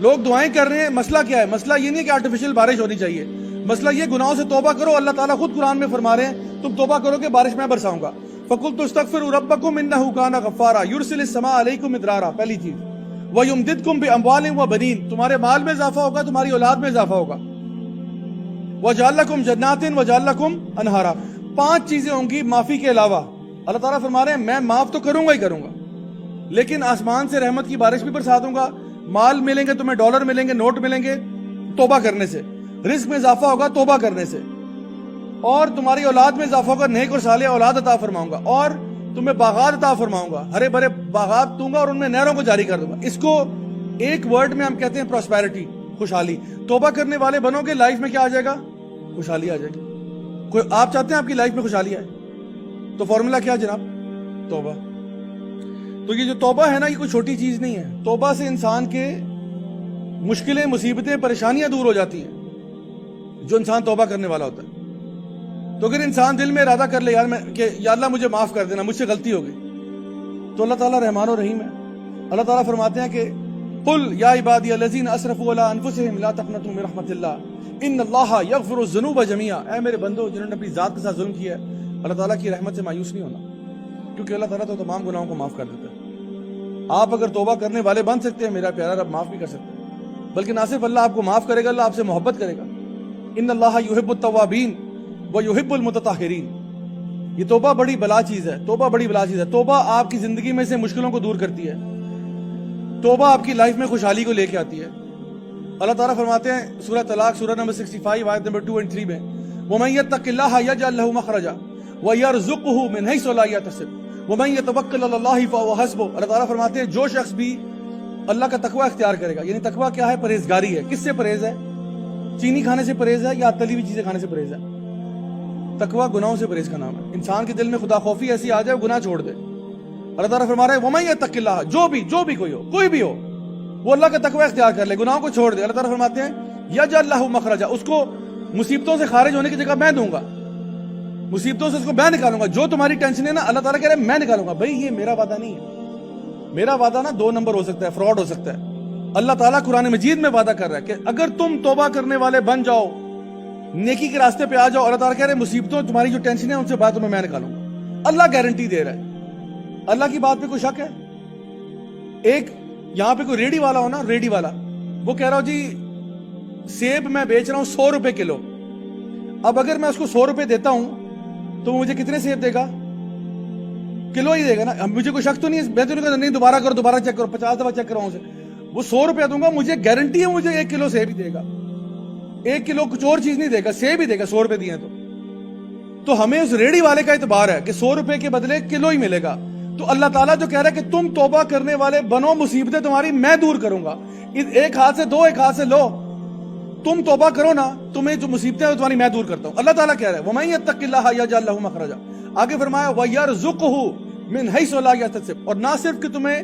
لوگ دعائیں کر رہے ہیں، مسئلہ کیا ہے؟ مسئلہ یہ نہیں کہ آرٹیفیشل بارش ہونی چاہیے، مسئلہ یہ گناہوں سے توبہ کرو. اللہ تعالیٰ خود قرآن میں فرما رہے ہیں تم توبہ کرو کہ بارش میں برساؤں گا. فَقُلْتُ اسْتَغْفِرُوا رَبَّكُمْ إِنَّهُ كَانَ غَفَّارًا يُرْسِلِ السَّمَاءَ عَلَيْكُمْ مِدْرَارًا. پہلی چیز. وَيُمْدِدْكُمْ بِأَمْوَالٍ وَبَنِينَ، تمہارے مال میں اضافہ ہوگا، تمہاری اولاد میں اضافہ ہوگا. وَجَعَلَ لَكُمْ جَنَّاتٍ وَجَعَلَ لَكُمْ أَنْهَارًا. 5 چیزیں ہوں گی معافی کے علاوہ. اللہ تعالیٰ فرما رہے ہیں میں معاف تو کروں گا ہی کروں گا، لیکن آسمان سے رحمت کی بارش بھی برسا دوں گا. مال ملیں گے تمہیں، ڈالر ملیں گے، نوٹ ملیں گے توبہ کرنے سے. رزق میں اضافہ ہوگا توبہ کرنے سے. اور تمہاری اولاد میں اضافہ ہوگا، نیک اور صالح اولاد عطا فرماؤں گا. اور تمہیں باغات عطا فرماؤں گا، ہرے بھرے باغات دوں گا اور ان میں نہروں کو جاری کر دوں گا. اس کو ایک ورڈ میں ہم کہتے ہیں پراسپیرٹی، خوشحالی. توبہ کرنے والے بنو گے، لائف میں کیا آ جائے گا؟ خوشحالی آ جائے گی. کوئی آپ چاہتے ہیں آپ کی لائف میں خوشحالی آئے تو فارمولا کیا جناب؟ توبہ. تو یہ جو توبہ ہے نا، یہ کوئی چھوٹی چیز نہیں ہے. توبہ سے انسان کے مشکلیں، مصیبتیں، پریشانیاں دور ہو جاتی ہیں جو انسان توبہ کرنے والا ہوتا ہے. تو اگر انسان دل میں ارادہ کر لے کہ یا اللہ مجھے معاف کر دینا، مجھ سے غلطی ہو گئی، تو اللہ تعالیٰ رحمان و رحیم ہے. اللہ تعالیٰ فرماتے ہیں کہ قل یا عبادی الذین اسرفوا علی انفسہم لا تقنطوا من رحمت اللہ ان اللہ یغفر الذنوب جميعا. اے میرے بندو جنہوں نے اپنی ذات کے ساتھ ظلم کیا ہے، اللہ تعالیٰ کی رحمت سے مایوس نہیں ہونا، کیونکہ اللہ تعالیٰ تو تمام گناہوں کو معاف کر دیتا ہے. آپ اگر توبہ کرنے والے بن سکتے ہیں، میرا پیارا رب معاف بھی کر سکتے ہیں. بلکہ نہ صرف اللہ آپ کو معاف کرے گا، اللہ آپ سے محبت کرے گا. ان اللہ یحب التوابین ویحب المتطہرین. یہ توبہ بڑی بلا چیز ہے، توبہ بڑی بلا چیز ہے. توبہ آپ کی زندگی میں سے مشکلوں کو دور کرتی ہے. توبہ آپ کی لائف میں خوشحالی کو لے کے آتی ہے. اللہ تعالیٰ فرماتے ہیں سورہ طلاق سورہ نمبر 65 آیت نمبر 2 اور 3 میں وَمَن يَتَّقِ اللَّهَ يَجْعَل لَّهُ مَخْرَجًا وَيَرْزُقْهُ مِنْ حَيْثُ لَا يَحْتَسِبُ وَمَن يَتَوَكَّلْ عَلَى اللَّهِ فَهُوَ حَسْبُهُ. اللہ تعالیٰ فرماتے ہیں جو شخص بھی اللہ کا تقوی اختیار کرے گا، یعنی تقوی کیا ہے؟ پرہیزگاری ہے. کس سے پرہیز ہے؟ چینی کھانے سے پرہیز ہے یا تلی ہوئی چیزیں کھانے سے پرہیز ہے؟ تقوی گناہوں سے پرہیز کا نام ہے. انسان کے دل میں خدا خوفی ایسی آ جائے وہ گناہ چھوڑ دے. اللہ تعالیٰ فرما رہے ہیں وَمَن يَتَّقِ اللَّهَ، جو بھی کوئی بھی ہو وہ اللہ کا تقوی اختیار کر لے، گناہوں کو چھوڑ دے. اللہ تعالیٰ فرماتے ہیں یجعل لہ مخرجا، اس کو مصیبتوں سے خارج ہونے کی جگہ میں دوں گا، مصیبتوں سے اس کو میں نکالوں گا. جو تمہاری ٹینشن ہے نا، اللہ تعالیٰ کہہ رہے ہیں میں نکالوں گا. بھائی یہ میرا وعدہ نہیں ہے. میرا وعدہ نا 2 نمبر ہو سکتا ہے، فراڈ ہو سکتا ہے. اللہ تعالیٰ قرآن مجید میں وعدہ کر رہا ہے کہ اگر تم توبہ کرنے والے بن جاؤ، نیکی کے راستے پہ آ جاؤ، اللہ تعالیٰ کہہ رہے ہیں مصیبتوں، تمہاری جو ٹینشن ہے ان سے بعد تمہیں میں نکالوں گا. اللہ گارنٹی دے رہا ہے. اللہ کی بات پہ کوئی شک ہے؟ ایک یہاں پہ کوئی ریڈی والا ہو نا، ریڈی والا، وہ کہہ رہا ہو جی سیب میں بیچ رہا ہوں 100 روپے کلو. اب اگر میں اس کو 100 روپے دیتا ہوں تو مجھے کتنے سیب دے گا؟ کلو ہی دے گا نا. مجھے کوئی شک تو نہیں ہے، میں تو نہیں کہتا نہیں دوبارہ چیک کرو، 50 دفعہ چیک کرواؤں سے. وہ 100 روپے دوں گا، مجھے گارنٹی ہے مجھے 1 کلو سیب ہی دے گا. 1 کلو کچھ اور چیز نہیں دے گا، سیب ہی دے گا. 100 روپے دیے تو ہمیں اس ریڈی والے کا اعتبار ہے کہ 100 روپے کے بدلے کلو ہی ملے گا. تو اللہ تعالیٰ جو کہہ رہا ہے کہ تم توبہ کرنے والے بنو، مصیبتیں تمہاری میں دور کروں گا. ایک ہاتھ سے دو، ایک ہاتھ سے لو. تم توبہ کرو نا، تمہیں جو مصیبتیں ہیں تمہاری میں دور کرتا ہوں. اللہ تعالیٰ کہہ رہا ہے وَمَن يَتَّقِ اللَّهَ يَجْعَل لَّهُ مَخْرَجًا. آگے فرمایا وَيَرْزُقْهُ مِنْ حَيْثُ لَا يَحْتَسِبُ. اور نہ صرف کہ تمہیں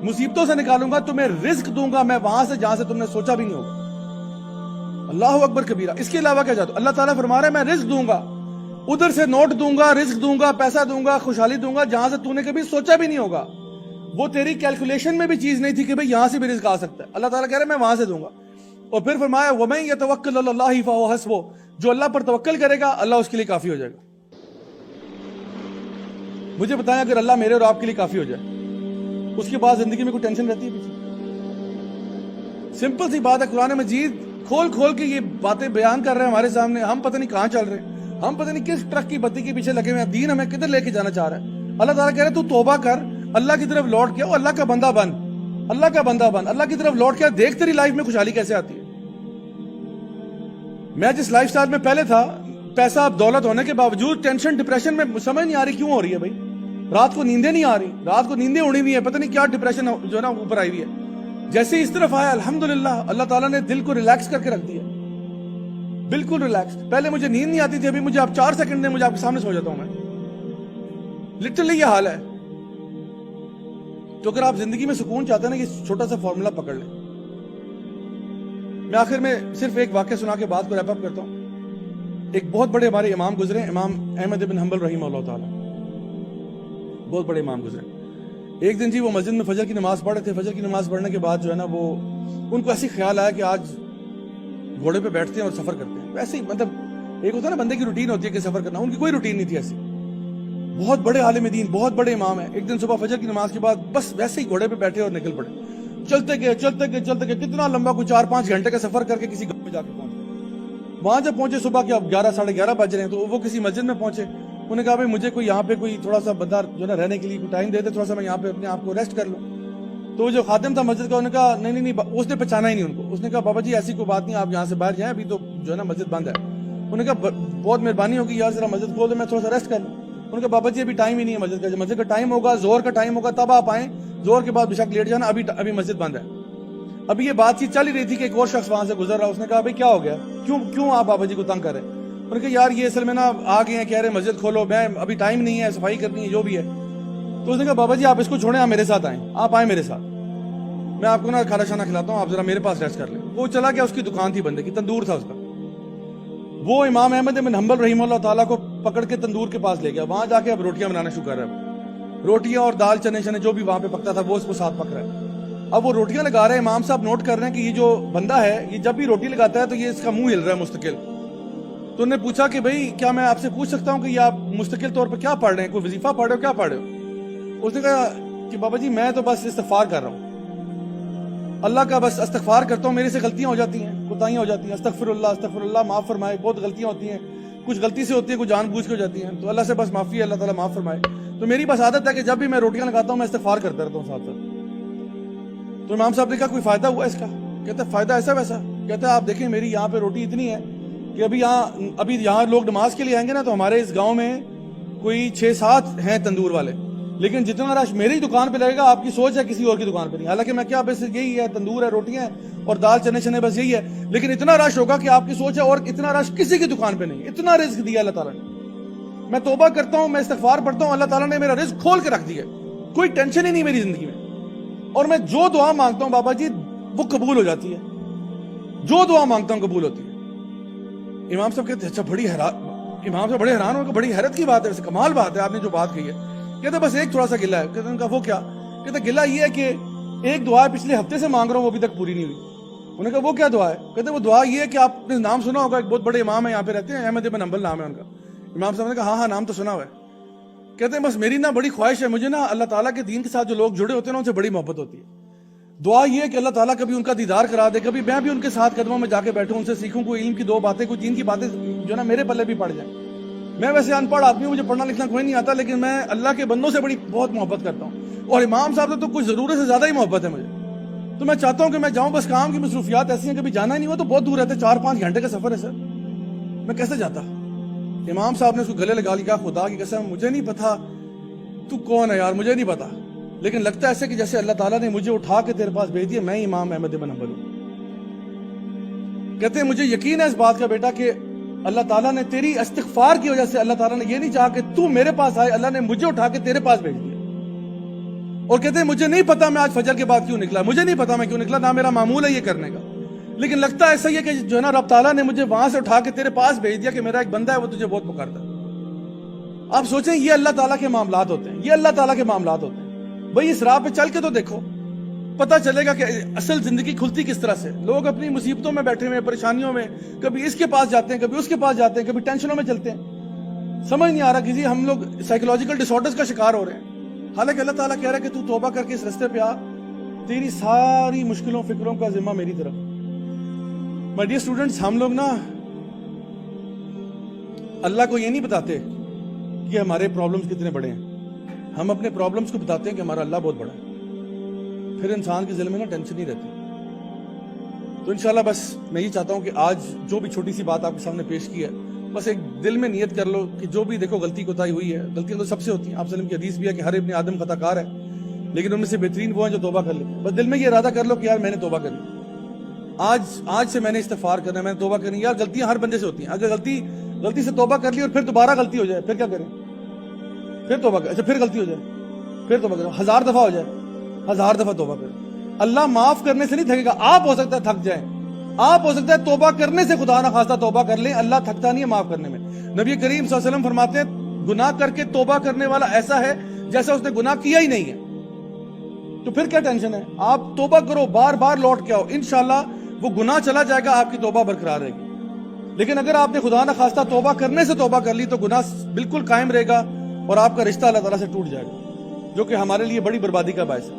مصیبتوں سے نکالوں گا، تمہیں رزق دوں گا میں وہاں سے جہاں سے تم نے سوچا بھی نہیں ہوگا. اللہ اکبر کبیرہ. اس کے علاوہ کیا چاہتے ہو؟ اللہ تعالیٰ فرما رہا ہے میں رزق دوں گا، ادھر سے نوٹ دوں گا، رزق دوں گا، پیسہ دوں گا، خوشحالی دوں گا جہاں سے تو نے کبھی سوچا بھی نہیں ہوگا. وہ تیری کیلکولیشن میں بھی چیز نہیں تھی کہ بھئی یہاں سے بھی رزق آ سکتا ہے. اللہ تعالیٰ کہہ رہا ہے میں وہاں سے دوں گا. اور پھر فرمایا وَمَن يَتَوَكَّلْ عَلَى اللَّهِ فَهُوَ حَسْبُهُ. جو اللہ پر توکل کرے گا اللہ اس کے لیے کافی ہو جائے گا. مجھے بتائیں اگر اللہ میرے اور آپ کے لیے کافی ہو جائے، اس کے بعد زندگی میں کوئی ٹینشن رہتی ہے پیچھے؟ سمپل سی بات ہے. قرآن مجید کھول کے یہ باتیں بیان کر رہے ہیں ہمارے سامنے. ہم پتہ نہیں کہاں چل رہے ہیں، ہم پتہ نہیں کس ٹرک کی بتی کے پیچھے لگے ہوئے ہیں. دین ہمیں کدھر لے کے جانا چاہ رہا ہے. اللہ تعالیٰ کہہ رہے ہیں تو توبہ کر، اللہ کی طرف لوٹ کے اللہ کا بندہ بن، اللہ کا بندہ بن، اللہ کی طرف لوٹ کے دیکھ تیری لائف میں خوشحالی کیسے آتی ہے. میں جس لائف سٹائل میں پہلے تھا، پیسہ دولت ہونے کے باوجود ٹینشن ڈپریشن میں سمجھ نہیں آ رہی کیوں ہو رہی ہے. بھائی رات کو نیندیں نہیں آ رہی، رات کو نیندیں اڑی ہوئی ہیں، پتہ نہیں کیا ڈپریشن جو ہے نا اوپر آئی ہوئی ہے. جیسے ہی اس طرف آیا الحمدللہ اللہ تعالیٰ نے دل کو ریلیکس کر کے رکھ دیا، بالکل ریلیکس. پہلے مجھے نیند نہیں آتی تھی، ابھی مجھے آپ 4 سیکنڈ دیں مجھے آپ کے سامنے سو جاتا ہوں میں. لٹرلی یہ حال ہے. تو اگر آپ زندگی میں سکون چاہتے ہیں نا، یہ چھوٹا سا فارمولا پکڑ لیں. میں آخر میں صرف ایک واقعہ سنا کے بات کو ریپ اپ کرتا ہوں. ایک بہت بڑے ہمارے امام گزرے، امام احمد بن حنبل رحمہ اللہ تعالیٰ، بہت بڑے امام گزرے. ایک دن جی وہ مسجد میں فجر کی نماز پڑھ رہے تھے. فجر کی نماز پڑھنے کے بعد جو ہے نا وہ ان کو ایسے خیال آیا کہ آج گھوڑے پہ بیٹھتے ہیں اور سفر کرتے ہیں. ویسے ہی مطلب ایک ہوتا ہے نا بندے کی روٹین ہوتی ہے کہ سفر کرنا, ان کی کوئی روٹین نہیں تھی ایسی. بہت بڑے عالم دین, بہت بڑے امام ہیں. ایک دن صبح فجر کی نماز کے بعد بس ویسے ہی گھوڑے پہ بیٹھے اور نکل پڑے. چلتے گئے کتنا لمبا, کوئی 4-5 گھنٹے کا سفر کر کے کسی گاؤں میں جا کے پہنچے. وہاں جب پہنچے صبح کے اب 11-11:30 بج رہے ہیں, تو وہ کسی مسجد میں پہنچے. انہوں نے کہا بھائی مجھے کوئی یہاں پہ کوئی تھوڑا سا بندہ جو نا رہنے کے لیے کوئی ٹائم دیتے, تھوڑا سا میں یہاں پہ اپنے آپ کو ریسٹ کر لوں. تو جو خادم تھا مسجد کا, انہوں نے کہا نہیں, اس نے پہچانا ہی نہیں ان کو. اس نے کہا بابا جی ایسی کوئی بات نہیں, آپ یہاں سے باہر جائیں, ابھی تو جو ہے نا مسجد بند ہے. انہوں نے کہا بہت مہربانی ہوگی یار, ذرا مسجد کھول دو, میں تھوڑا سا ریسٹ کر لوں. انہوں نے کہا بابا جی ابھی ٹائم ہی نہیں ہے مسجد کا, جب مسجد کا ٹائم ہوگا, زور کا ٹائم ہوگا, تب آپ آئیں, زور کے بعد بے شک لیٹ جانا, ابھی مسجد بند ہے. ابھی یہ بات چیت چل ہی رہی تھی کہ ایک اور شخص وہاں سے گزر رہا. اس نے کہا بھائی کیا ہو گیا, کیوں آپ بابا جی کو تنگ کر رہے ہیں؟ انہوں نے کہا یار یہ اصل میں نا آ گئے ہیں, کہہ رہے مسجد کھولو, میں ابھی ٹائم نہیں ہے, صفائی کرنی ہے, جو بھی ہے. تو اس نے کہا بابا جی آپ اس کو چھوڑیں, آپ میرے ساتھ آئیں, آپ آئیں میرے ساتھ, میں آپ کو نا کھانا شانا کھلاتا ہوں, آپ ذرا میرے پاس ریسٹ کر لیں. وہ چلا گیا, اس کی دکان تھی بندے کی, تندور تھا اس کا. وہ امام احمد بن حنبل رحمہ اللہ تعالیٰ کو پکڑ کے تندور کے پاس لے گیا. وہاں جا کے اب روٹیاں بنانا شروع کر رہا ہے. روٹیاں اور دال چنے جو بھی وہاں پہ پکتا تھا وہ اس کو ساتھ پک رہا ہے. اب وہ روٹیاں لگا رہے ہیں, امام صاحب نوٹ کر رہے ہیں کہ یہ جو بندہ ہے یہ جب بھی روٹی لگاتا ہے تو یہ اس کا منہ ہل رہا ہے مستقل. تو انہوں نے پوچھا کہ بھائی کیا میں آپ سے پوچھ سکتا ہوں کہ یہ آپ مستقل طور پہ کیا پڑھ رہے ہیں, کوئی وظیفہ پڑھ رہے ہو, کیا پڑھ رہے ہو؟ اس نے کہا کہ بابا جی میں تو بس استغفار کر رہا ہوں, اللہ کا بس استغفار کرتا ہوں, میرے سے غلطیاں ہو جاتی ہیں, کوتاہیاں ہو جاتی ہیں, استغفر اللہ معاف فرمائے, بہت غلطیاں ہوتی ہیں, کچھ غلطی سے ہوتی ہے, کچھ جان بوجھ کے ہو جاتی ہیں, تو اللہ سے بس معافی ہے, اللہ تعالیٰ معاف فرمائے. تو میری بس عادت ہے کہ جب بھی میں روٹیاں لگاتا ہوں میں استغفار کرتا رہتا ہوں ساتھ ساتھ. تو امام صاحب نے کہا کوئی فائدہ ہوا اس کا؟ کہتے ہیں فائدہ ایسا ویسا. کہتے ہیں آپ دیکھیں میری یہاں پہ روٹی اتنی ہے کہ ابھی یہاں لوگ نماز کے لیے آئیں گے نا, تو ہمارے اس گاؤں میں کوئی 6-7 ہیں تندور والے, لیکن جتنا رش میری دکان پہ لگے گا آپ کی سوچ ہے کسی اور کی دکان پہ نہیں. حالانکہ میں کیا بس یہی ہے, تندور ہے, روٹیاں ہیں اور دال چنے بس یہی ہے, لیکن اتنا رش ہوگا کہ آپ کی سوچ ہے, اور اتنا رش کسی کی دکان پہ نہیں. اتنا رزق دیا اللہ تعالیٰ نے. میں توبہ کرتا ہوں, میں استغفار پڑھتا ہوں, اللہ تعالیٰ نے میرا رزق کھول کے رکھ دیا, کوئی ٹینشن ہی نہیں میری زندگی میں. اور میں جو دعا مانگتا ہوں بابا جی وہ قبول ہو جاتی ہے, جو دعا مانگتا ہوں قبول ہوتی ہے. امام صاحب کہتے ہیں اچھا امام صاحب بڑے حیران ہو کہ بڑی حیرت کی بات ہے, کمال بات ہے آپ نے جو بات کہی ہے. کہتے بس ایک تھوڑا سا گلہ ہے. کہتے ہیں ان کا وہ کیا؟ کہتے گلہ یہ ہے کہ ایک دعا پچھلے ہفتے سے مانگ رہا ہوں وہ ابھی تک پوری نہیں ہوئی. انہوں نے کہا وہ کیا دعا ہے؟ کہتے وہ دعا یہ ہے کہ آپ نے نام سنا ہوگا, ایک بہت بڑے امام ہے یہاں پہ رہتے ہیں, احمد بن حنبل نام ہے ان کا. امام صاحب نے کہا ہاں نام تو سنا ہوا ہے. کہتے ہیں بس میری نا بڑی خواہش ہے, مجھے نا اللہ تعالیٰ کے دین کے ساتھ جو لوگ جڑے ہوتے ہیں نا ان سے بڑی محبت ہوتی ہے. دعا یہ ہے کہ اللہ تعالیٰ کبھی ان کا دیدار کرا دے, کبھی میں بھی ان کے ساتھ قدموں میں جا کے بیٹھوں, ان سے سیکھوں, کوئی علم کی 2 باتیں, کوئی دین کی باتیں جو نا میرے پلے بھی پڑ جائیں. میں ویسے ان پڑھ آدمی ہوں, مجھے پڑھنا لکھنا کوئی نہیں آتا, لیکن میں اللہ کے بندوں سے بہت محبت کرتا ہوں, اور امام صاحب سے تو کچھ ضرورت سے زیادہ ہی محبت ہے مجھے. تو میں چاہتا ہوں کہ میں جاؤں, بس کام کی مصروفیات ایسی ہیں کبھی جانا ہی نہیں ہوا, تو بہت دور رہتے, 4-5 گھنٹے کا سفر ہے سر, میں کیسے جاتا؟ امام صاحب نے اس کو گلے لگا لیا, خدا کی قسم مجھے نہیں پتا تو کون ہے یار, مجھے نہیں پتا, لیکن لگتا ہے ایسے کہ جیسے اللہ تعالیٰ نے مجھے اٹھا کے تیرے پاس بھیج دیا, میں امام احمد بن حنبل ہوں. کہتے ہیں مجھے یقین ہے اس بات کا بیٹا کہ اللہ تعالیٰ نے تیری استغفار کی وجہ سے, اللہ تعالیٰ نے یہ نہیں چاہا کہ تو میرے پاس آئے, اللہ نے مجھے اٹھا کے تیرے پاس بھیج دیا. اور کہتے ہیں مجھے نہیں پتا میں آج فجر کے بعد کیوں نکلا, مجھے نہیں پتا میں کیوں نکلا, نہ میرا معمول ہے یہ کرنے کا, لیکن لگتا ہے ایسا ہی ہے کہ جو ہے نا رب تعالیٰ نے مجھے وہاں سے اٹھا کے تیرے پاس بھیج دیا کہ میرا ایک بندہ ہے وہ تجھے بہت پکارتا ہے. آپ سوچیں یہ اللہ تعالیٰ کے معاملات ہوتے ہیں, یہ اللہ تعالیٰ کے معاملات ہوتے ہیں. بھائی اس راہ پہ چل کے تو دیکھو, پتہ چلے گا کہ اصل زندگی کھلتی کس طرح سے. لوگ اپنی مصیبتوں میں بیٹھے ہوئے, پریشانیوں میں, کبھی اس کے پاس جاتے ہیں, کبھی اس کے پاس جاتے ہیں, کبھی ٹینشنوں میں چلتے ہیں, سمجھ نہیں آ رہا کسی ہم لوگ سائیکولوجیکل ڈس آرڈرز کا شکار ہو رہے ہیں. حالانکہ اللہ تعالیٰ کہہ رہا ہے کہ تو توبہ کر کے اس رستے پہ آ, تیری ساری مشکلوں فکروں کا ذمہ میری طرف. مائی ڈیئر اسٹوڈنٹس, ہم لوگ نا اللہ کو یہ نہیں بتاتے کہ ہمارے پرابلمز کتنے بڑے ہیں, ہم اپنے پرابلمز کو بتاتے ہیں کہ ہمارا اللہ بہت بڑا ہے. پھر انسان کے دل میں نا ٹینشن نہیں رہتی. تو انشاءاللہ بس میں یہ چاہتا ہوں کہ آج جو بھی چھوٹی سی بات آپ کے سامنے پیش کی ہے, بس ایک دل میں نیت کر لو کہ جو بھی دیکھو غلطی کوتاہی ہوئی ہے, غلطیاں تو سب سے ہوتی ہیں, آپ وسلم کی حدیث بھی ہے کہ ہر ابن آدم خطا کار ہے, لیکن ان میں سے بہترین وہ ہیں جو توبہ کر لیتے ہیں. بس دل میں یہ ارادہ کر لو کہ یار میں نے توبہ کرنی, آج سے میں نے استغفار کرنا ہے, میں نے توبہ کرنی. یار غلطیاں ہر بندے سے ہوتی ہیں, اگر غلطی سے توبہ کر لی اور پھر دوبارہ غلطی ہو جائے پھر کیا کریں؟ پھر توبہ کریں, اچھا پھر غلطی ہو جائے پھر توبہ کریں, 1000 دفعہ ہو جائے 1000 دفعہ توبہ کریں. اللہ معاف کرنے سے نہیں تھکے گا. آپ ہو سکتا ہے تھک جائیں, آپ ہو سکتا ہے توبہ کرنے سے خدا نہ خواستہ توبہ کر لیں, اللہ تھکتا نہیں ہے معاف کرنے میں. نبی کریم صلی اللہ علیہ وسلم فرماتے ہیں گناہ کر کے توبہ کرنے والا ایسا ہے جیسا اس نے گناہ کیا ہی نہیں ہے. تو پھر کیا ٹینشن ہے؟ آپ توبہ کرو، بار بار لوٹ کے آؤ، انشاءاللہ وہ گناہ چلا جائے گا، آپ کی توبہ برقرار رہے گی۔ لیکن اگر آپ نے خدا نہ خواستہ توبہ کرنے سے توبہ کر لی تو گناہ بالکل قائم رہے گا اور آپ کا رشتہ اللہ تعالیٰ سے ٹوٹ جائے گا، جو کہ ہمارے لیے بڑی بربادی کا باعث ہے۔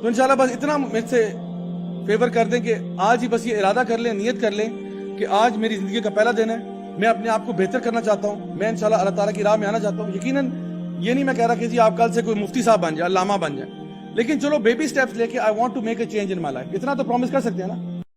تو انشاءاللہ بس اتنا مجھ سے فیور کر دیں کہ آج ہی بس یہ ارادہ کر لیں، نیت کر لیں کہ آج میری زندگی کا پہلا دن ہے، میں اپنے آپ کو بہتر کرنا چاہتا ہوں، میں انشاءاللہ اللہ تعالیٰ کی راہ میں آنا چاہتا ہوں۔ یقیناً یہ نہیں میں کہہ رہا کہ جی آپ کل سے کوئی مفتی صاحب بن جائے، علامہ بن جائے، لیکن چلو بیبی سٹیپس لے کے I want to make a change in my life, اتنا تو پرومس کر سکتے ہیں نا۔